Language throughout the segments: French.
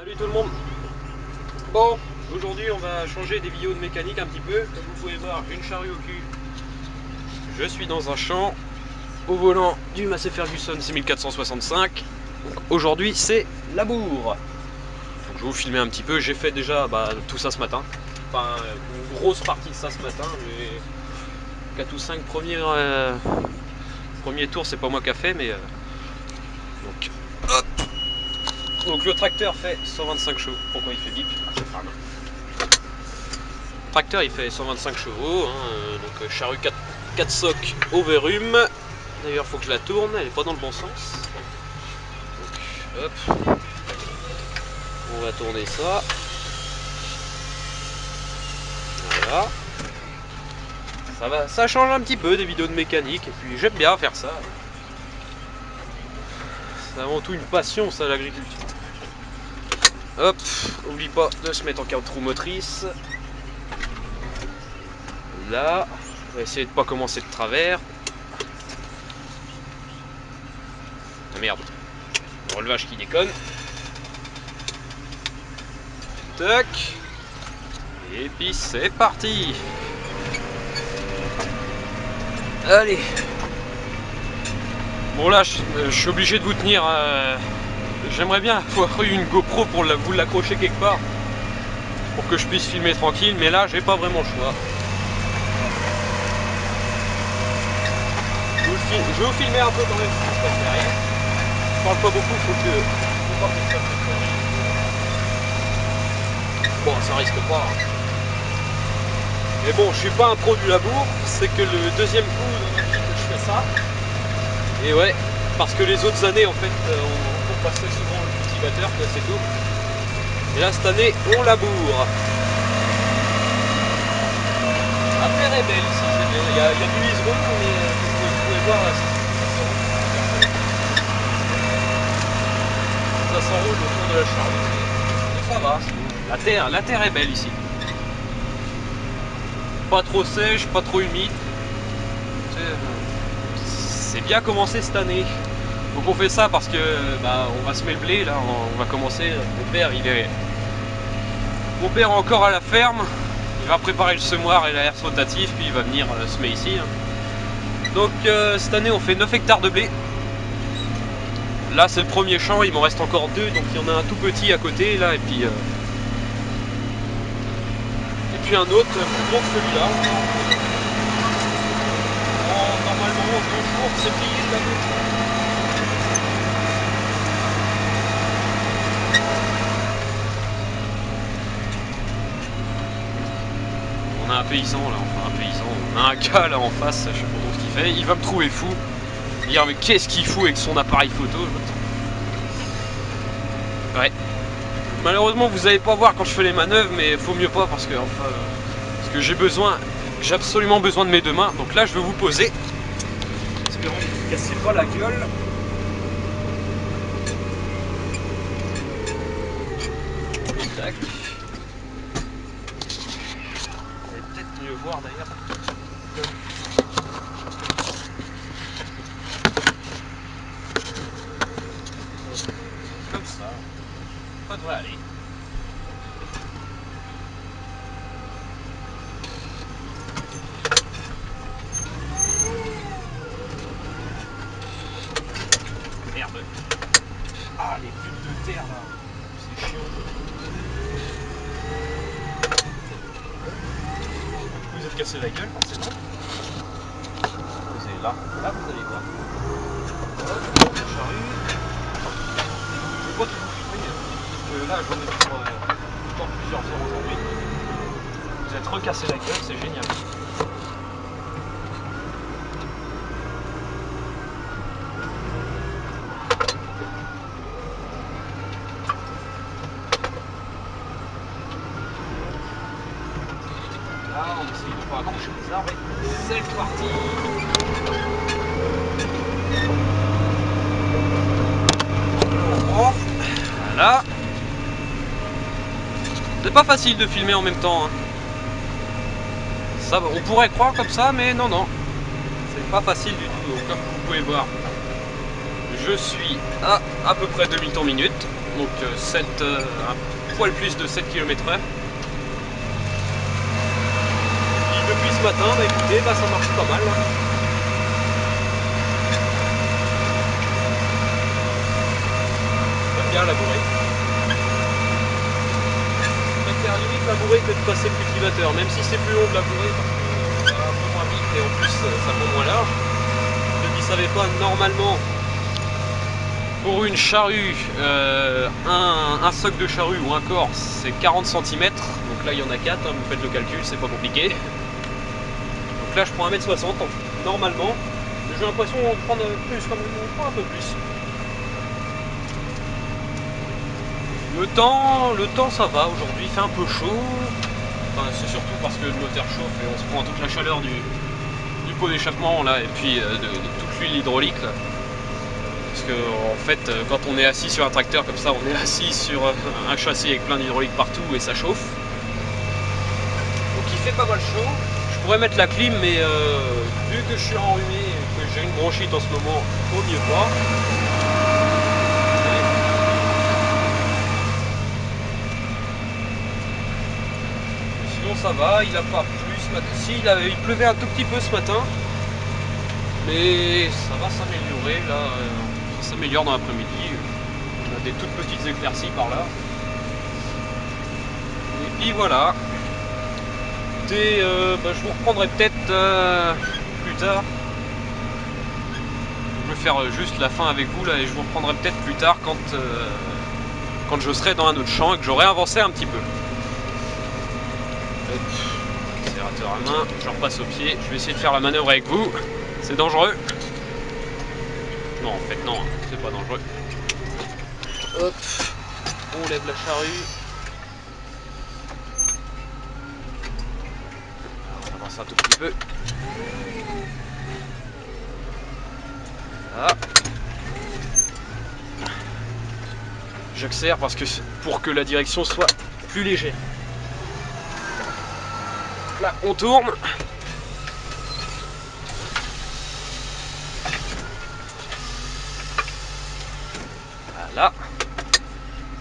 Salut tout le monde. Bon, aujourd'hui on va changer des vidéos de mécanique un petit peu. Comme vous pouvez voir, une charrue au cul. Je suis dans un champ au volant du Massey Ferguson 6465. Aujourd'hui c'est labour. Donc, je vais vous filmer un petit peu. J'ai fait déjà tout ça ce matin. Enfin, une grosse partie de ça ce matin. Les 4 ou 5 premiers tours, c'est pas moi qui a fait, mais donc hop. Donc le tracteur fait 125 chevaux. Pourquoi il fait bip? Je sais pas. Le tracteur il fait 125 chevaux, hein, donc charrue 4 socs au verrume. D'ailleurs il faut que je la tourne, elle est pas dans le bon sens. Donc hop, on va tourner ça. Voilà. Ça change un petit peu des vidéos de mécanique et puis j'aime bien faire ça. C'est avant tout une passion ça, l'agriculture. Hop, oublie pas de se mettre en 4 roues motrices. Là, on va essayer de pas commencer de travers. Ah merde, le relevage qui déconne. Tac. Et puis c'est parti. Allez. Bon là, je suis obligé de vous tenir. J'aimerais bien avoir eu une GoPro pour vous l'accrocher quelque part. Pour que je puisse filmer tranquille, mais là j'ai pas vraiment le choix. Je vais vous filmer un peu quand même ce qui se passe derrière. Je parle pas beaucoup, faut pas que ça me fasse. Bon, ça risque pas. Hein. Mais bon, je suis pas un pro du labour, c'est que le deuxième coup dans ma vie que je fais ça. Et ouais, parce que les autres années en fait, on passait souvent le cultivateur, c'est tout. Et là cette année, on laboure. La terre est belle ici, il y a du liseron, mais vous pouvez voir, ça s'enroule autour de la charrue. Mais ça va, la terre est belle ici. Pas trop sèche, pas trop humide. C'est bien commencé cette année. Donc on fait ça parce que on va semer le blé, là on va commencer. Mon père est encore à la ferme. Il va préparer le semoir et la herse rotative, puis il va venir semer ici. Donc cette année on fait 9 hectares de blé. Là c'est le premier champ, il m'en reste encore 2, donc il y en a un tout petit à côté là, et puis un autre plus gros que celui-là. Normalement en 2 jours c'est plié de la boue. On a un paysan là, enfin un paysan, on a un gars là en face, je sais pas trop ce qu'il fait, il va me trouver fou. Il va dire mais qu'est-ce qu'il fout avec son appareil photo? Ouais. Malheureusement vous n'allez pas voir quand je fais les manœuvres, mais faut mieux pas parce que j'ai absolument besoin de mes 2 mains. Donc là je vais vous poser. Espérons que vous ne cassez pas la gueule. Tac. Mieux voir d'ailleurs. Comme ça, ça devrait aller. Merde. Ah, les bulles de terre là, c'est chiant. Vous êtes cassé la gueule forcément. Vous allez là, vous allez voir. Hop, la charrue. Je vais pas tout vous filmer, parce que là j'en ai pour plusieurs heures aujourd'hui. Vous êtes recassé la gueule, c'est génial. Là on essaye de pas accrocher les arbres. C'est parti. Voilà. C'est pas facile de filmer en même temps. Hein. Ça, on pourrait croire comme ça, mais non, non. C'est pas facile du tout. Donc, comme vous pouvez voir, je suis à peu près 2000 temps minute. donc un poil plus de 7 km/h. Et depuis ce matin, bah, écoutez, bah, ça marche pas mal. J'aime bien labourer. Je préfère limite labourer que de passer cultivateur, même si c'est plus long de labourer parce que ça va un peu moins vite et en plus ça prend moins large. Ceux qui ne savaient pas, normalement pour une charrue, un soc de charrue ou un corps c'est 40 cm, donc là il y en a 4, hein, vous faites le calcul, c'est pas compliqué. Donc là je prends 1m60 normalement, mais j'ai l'impression de prendre plus, comme on prend un peu plus. Le temps ça va, aujourd'hui il fait un peu chaud, enfin, c'est surtout parce que le moteur chauffe et on se prend toute la chaleur du pot d'échappement là et puis de toute l'huile hydraulique là. Parce que en fait quand on est assis sur un tracteur comme ça, on est assis sur un châssis avec plein d'hydraulique partout et ça chauffe. Donc il fait pas mal chaud. Je pourrais mettre la clim mais vu que je suis enrhumé et que j'ai une bronchite en ce moment, vaut mieux pas. Sinon ça va, il a pas plu ce matin. Si, il pleuvait un tout petit peu ce matin. Mais ça va s'améliorer là. Ça s'améliore dans l'après-midi. On a des toutes petites éclaircies par là. Et puis voilà. Écoutez, bah, je vous reprendrai peut-être plus tard. Je vais faire juste la fin avec vous là et je vous reprendrai peut-être plus tard quand je serai dans un autre champ et que j'aurai avancé un petit peu. Serrateur à main, je repasse au pied. Je vais essayer de faire la manœuvre avec vous. C'est dangereux. Non, en fait, non, c'est pas dangereux. Hop, on lève la charrue. On avance un tout petit peu. Voilà. J'accélère parce que pour que la direction soit plus légère. Là, on tourne. Voilà.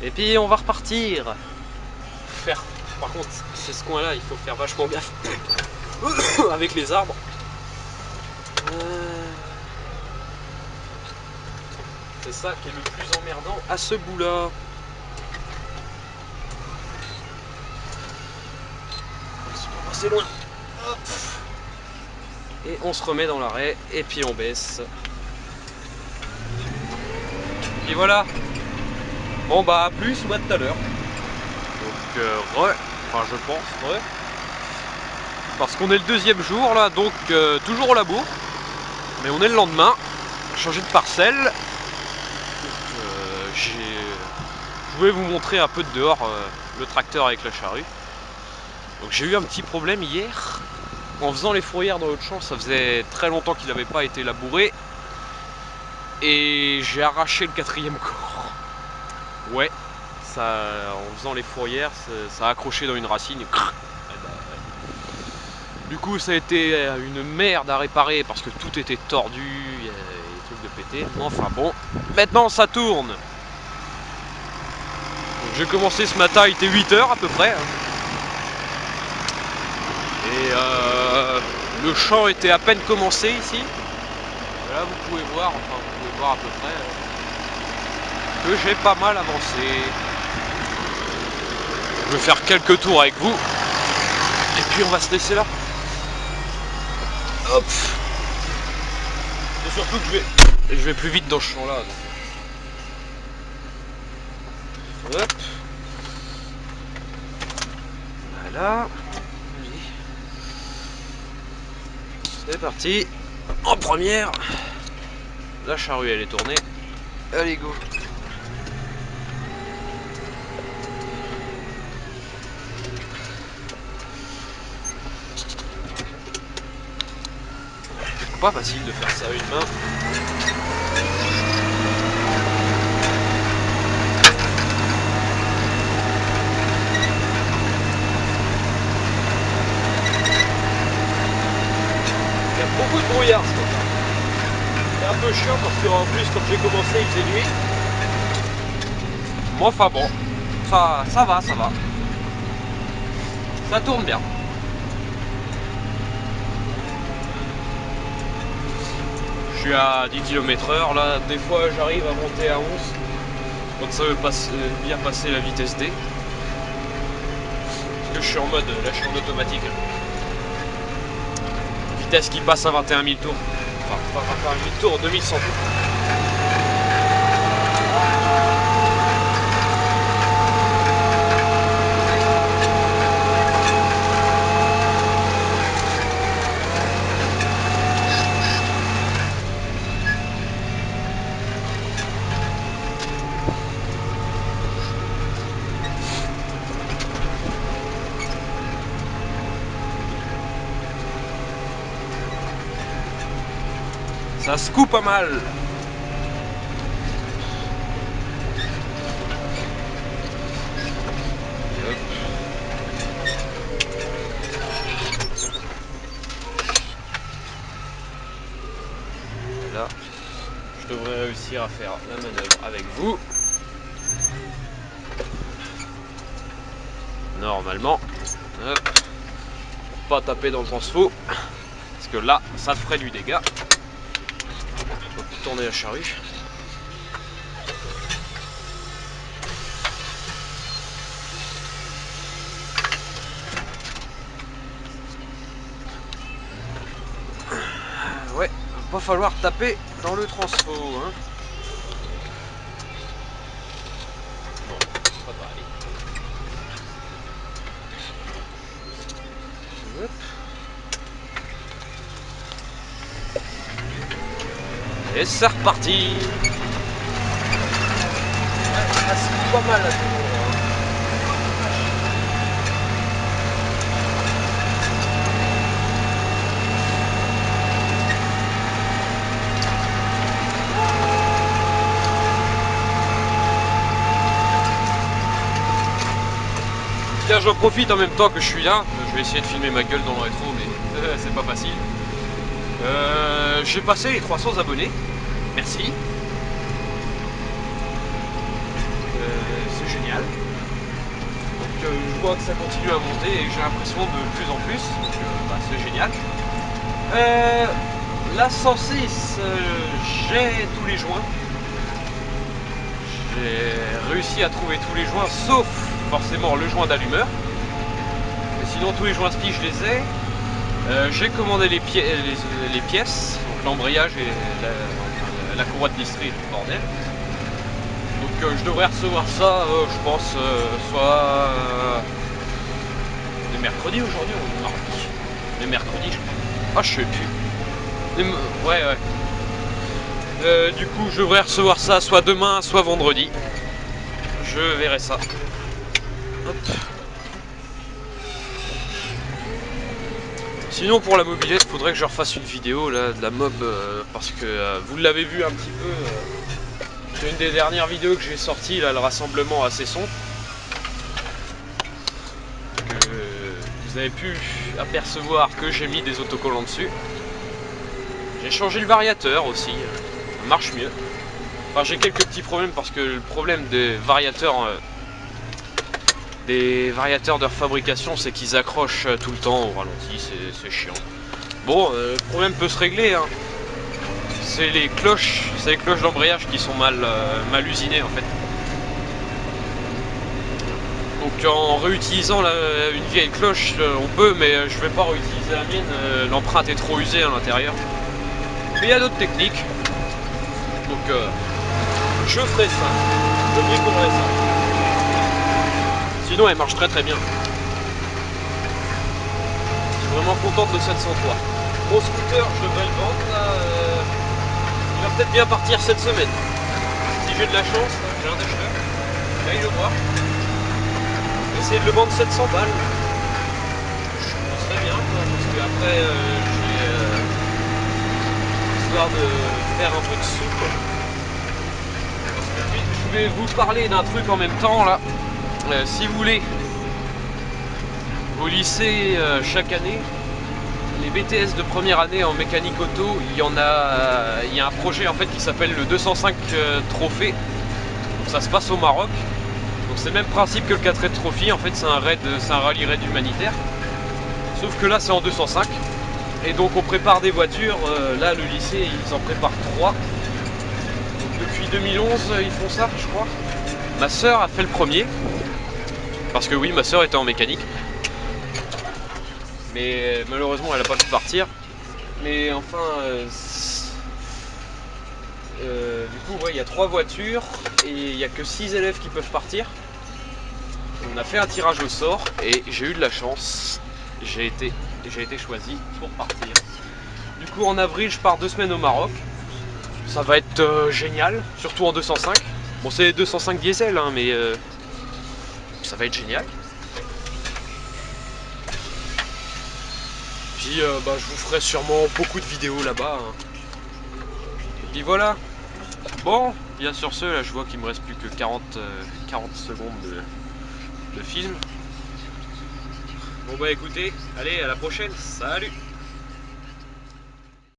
Et puis on va repartir. Par contre, c'est ce coin-là, il faut faire vachement gaffe avec les arbres. C'est ça qui est le plus emmerdant à ce bout-là. C'est loin. Hop. Et on se remet dans l'arrêt et puis on baisse. Et voilà. Bon bah à plus ou à tout à l'heure. Donc enfin je pense parce qu'on est le deuxième jour là, donc toujours au labo. Mais on est le lendemain. Changer de parcelle. Je voulais vous montrer un peu de dehors le tracteur avec la charrue. Donc j'ai eu un petit problème hier. En faisant les fourrières dans l'autre champ, ça faisait très longtemps qu'il n'avait pas été labouré. Et j'ai arraché le 4e corps. Ouais, ça, en faisant les fourrières, ça a accroché dans une racine. Et du coup, ça a été une merde à réparer parce que tout était tordu, il y a des trucs de pété. Enfin bon, maintenant ça tourne. J'ai commencé ce matin, il était 8 h à peu près. Et le champ était à peine commencé ici. Là vous pouvez voir, à peu près que j'ai pas mal avancé. Je vais faire quelques tours avec vous et puis on va se laisser là. Hop. Et surtout que je vais plus vite dans ce champ là. Donc. Hop. Voilà. C'est parti. En première. La charrue elle est tournée. Allez go. Pas facile de faire ça à une main. Il y a beaucoup de brouillard ce matin. C'est un peu chiant parce qu'en plus quand j'ai commencé il faisait nuit. Mais enfin bon, ça va. Ça tourne bien. Je suis à 10 km/h là, des fois j'arrive à monter à 11 quand ça veut bien passer la vitesse D. Parce que je suis en mode, là je suis en automatique. Vitesse qui passe à 21 000 tours. Enfin, pas 21 000 tours, 2100 tours. Ça se coupe pas mal. Là, je devrais réussir à faire la manœuvre avec vous. Normalement. Hop. Pas taper dans le transfo. Parce que là, ça te ferait du dégât. On va tourner la charrue. Ouais, va falloir taper dans le transfo. Hein. Bon, ça va aller. Hop. Et c'est reparti. Ça se coupe pas mal là. Tiens, j'en profite en même temps que je suis là. Je vais essayer de filmer ma gueule dans le rétro, mais c'est pas facile. J'ai passé les 300 abonnés. Merci. C'est génial. Donc je vois que ça continue à monter et j'ai l'impression de plus en plus. Donc c'est génial. Là, sans cesse, j'ai tous les joints. J'ai réussi à trouver tous les joints, sauf forcément le joint d'allumeur. Mais sinon, tous les joints SPI, je les ai. J'ai commandé les pièces, donc l'embrayage et la courroie de listrie, le bordel. Donc je devrais recevoir ça, je pense, soit les mercredis aujourd'hui ou mardi. Les mercredis, je crois. Ah, je sais plus. Ouais. Du coup, je devrais recevoir ça soit demain, soit vendredi. Je verrai ça. Hop. Sinon, pour la mobilette, il faudrait que je refasse une vidéo là, de la mob parce que vous l'avez vu un petit peu. C'est une des dernières vidéos que j'ai sorties, là, le rassemblement à Cesson. Vous avez pu apercevoir que j'ai mis des autocollants dessus. J'ai changé le variateur aussi, ça marche mieux. Enfin, j'ai quelques petits problèmes parce que le problème des variateurs de fabrication, c'est qu'ils accrochent tout le temps au ralenti, c'est chiant. Bon, le problème peut se régler, hein. C'est les cloches d'embrayage qui sont mal usinées en fait. Donc en réutilisant une vieille cloche, on peut, mais je vais pas réutiliser la mienne, l'empreinte est trop usée à l'intérieur. Mais il y a d'autres techniques. Donc je ferai ça, je bricolerai ça. Sinon elle marche très très bien. Je suis vraiment contente de cette 103. Mon scooter, je devrais le vendre là. Il va peut-être bien partir cette semaine. Si j'ai de la chance, j'ai un acheteur. Là il le voit. Je vais essayer de le vendre 700 balles. Ce serait bien, parce que après j'ai histoire de faire un peu de soupe. Je vais vous parler d'un truc en même temps là. Si vous voulez, au lycée chaque année, les BTS de première année en mécanique auto, il y a un projet en fait qui s'appelle le 205 Trophée. Donc ça se passe au Maroc c'est le même principe que le 4 Raid Trophy, en fait c'est un rallye raid humanitaire. Sauf que là c'est en 205. Et donc on prépare des voitures, là le lycée ils en préparent 3. Depuis 2011 ils font ça je crois. Ma soeur a fait le premier. Parce que oui, ma soeur était en mécanique. Mais malheureusement elle n'a pas pu partir. Mais enfin du coup ouais, il y a 3 voitures et il n'y a que 6 élèves qui peuvent partir. On a fait un tirage au sort et j'ai eu de la chance. J'ai été choisi pour partir. Du coup en avril je pars 2 semaines au Maroc. Ça va être génial, surtout en 205. Bon c'est 205 diesel hein, mais ça va être génial. Puis bah, je vous ferai sûrement beaucoup de vidéos là-bas. Hein. Et puis voilà. Bon, bien sur ce, là je vois qu'il me reste plus que 40 secondes de film. Bon bah écoutez, allez à la prochaine, salut!